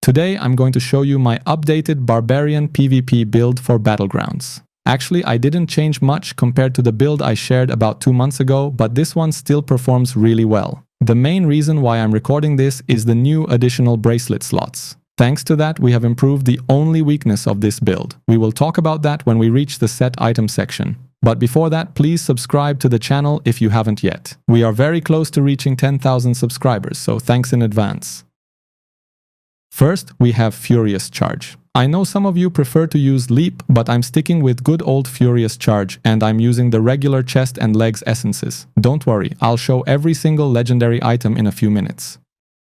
Today I'm going to show you my updated Barbarian PvP build for Battlegrounds. Actually, I didn't change much compared to the build I shared about 2 months ago, but this one still performs really well. The main reason why I'm recording this is the new additional bracelet slots. Thanks to that, we have improved the only weakness of this build. We will talk about that when we reach the set item section. But before that, please subscribe to the channel if you haven't yet. We are very close to reaching 10,000 subscribers, so thanks in advance. First, we have Furious Charge. I know some of you prefer to use Leap, but I'm sticking with good old Furious Charge, and I'm using the regular chest and legs essences. Don't worry, I'll show every single legendary item in a few minutes.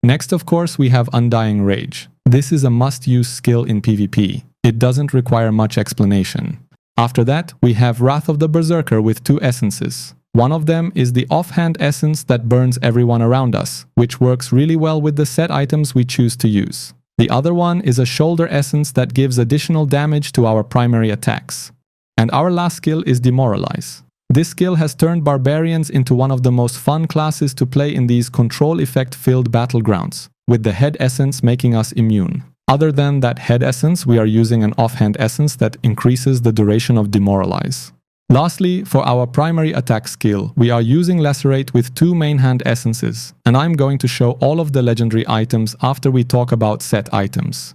Next, of course, we have Undying Rage. This is a must-use skill in PvP. It doesn't require much explanation. After that, we have Wrath of the Berserker with 2 essences. One of them is the offhand essence that burns everyone around us, which works really well with the set items we choose to use. The other one is a shoulder essence that gives additional damage to our primary attacks. And our last skill is Demoralize. This skill has turned Barbarians into one of the most fun classes to play in these control effect-filled battlegrounds, with the head essence making us immune. Other than that head essence, we are using an offhand essence that increases the duration of Demoralize. Lastly, for our primary attack skill, we are using Lacerate with 2 main hand essences, and I'm going to show all of the legendary items after we talk about set items.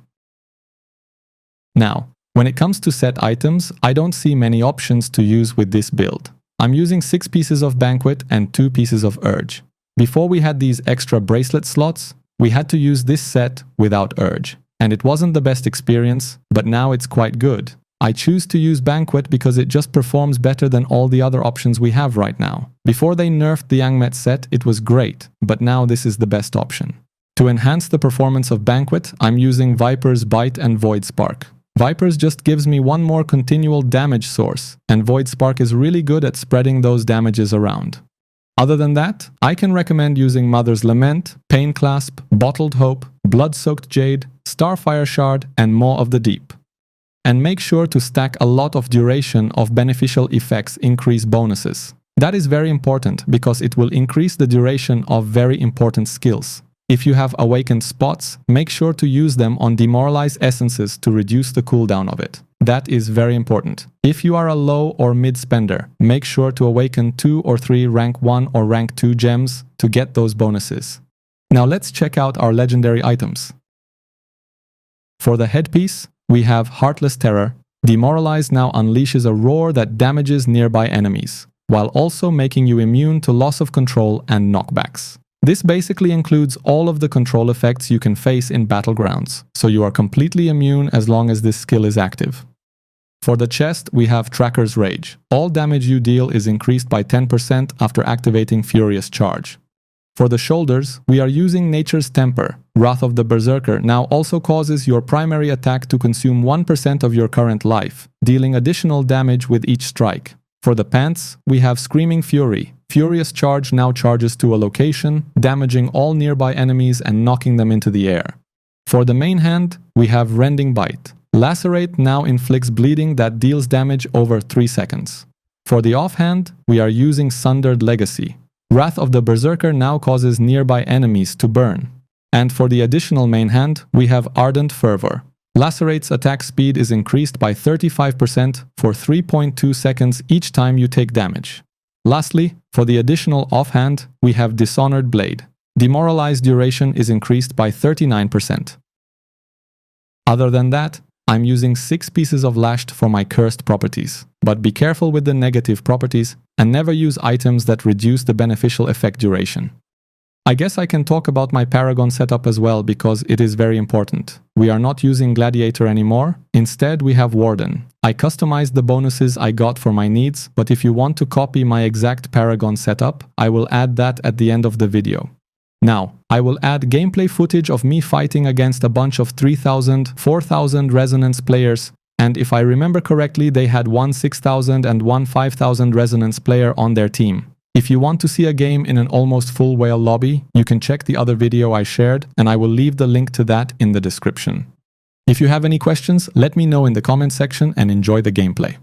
Now, when it comes to set items, I don't see many options to use with this build. I'm using 6 pieces of Banquet and 2 pieces of Urge. Before we had these extra bracelet slots, we had to use this set without Urge. And it wasn't the best experience, but now it's quite good. I choose to use Banquet because it just performs better than all the other options we have right now. Before they nerfed the Yangmet set, it was great, but now this is the best option. To enhance the performance of Banquet, I'm using Viper's Bite and Void Spark. Viper's just gives me one more continual damage source, and Void Spark is really good at spreading those damages around. Other than that, I can recommend using Mother's Lament, Pain Clasp, Bottled Hope, Blood-Soaked Jade, Starfire Shard, and Maw of the Deep. And make sure to stack a lot of duration of beneficial effects increase bonuses. That is very important because it will increase the duration of very important skills. If you have awakened spots, make sure to use them on Demoralize essences to reduce the cooldown of it. That is very important. If you are a low or mid spender, make sure to awaken 2 or 3 rank 1 or rank 2 gems to get those bonuses. Now let's check out our legendary items. For the headpiece, we have Heartless Terror. Demoralize now unleashes a roar that damages nearby enemies, while also making you immune to loss of control and knockbacks. This basically includes all of the control effects you can face in Battlegrounds, so you are completely immune as long as this skill is active. For the chest, we have Tracker's Rage. All damage you deal is increased by 10% after activating Furious Charge. For the shoulders, we are using Nature's Temper. Wrath of the Berserker now also causes your primary attack to consume 1% of your current life, dealing additional damage with each strike. For the pants, we have Screaming Fury. Furious Charge now charges to a location, damaging all nearby enemies and knocking them into the air. For the main hand, we have Rending Bite. Lacerate now inflicts bleeding that deals damage over 3 seconds. For the offhand, we are using Sundered Legacy. Wrath of the Berserker now causes nearby enemies to burn. And for the additional main hand, we have Ardent Fervor. Lacerate's attack speed is increased by 35% for 3.2 seconds each time you take damage. Lastly, for the additional offhand, we have Dishonored Blade. Demoralize duration is increased by 39%. Other than that, I'm using 6 pieces of Lashed for my cursed properties. But be careful with the negative properties and never use items that reduce the beneficial effect duration. I guess I can talk about my Paragon setup as well because it is very important. We are not using Gladiator anymore. Instead, we have Warden. I customized the bonuses I got for my needs, but if you want to copy my exact Paragon setup, I will add that at the end of the video. Now, I will add gameplay footage of me fighting against a bunch of 3000, 4000 Resonance players, and if I remember correctly, they had one 6000 and one 5000 Resonance player on their team. If you want to see a game in an almost full whale lobby, you can check the other video I shared, and I will leave the link to that in the description. If you have any questions, let me know in the comment section and enjoy the gameplay.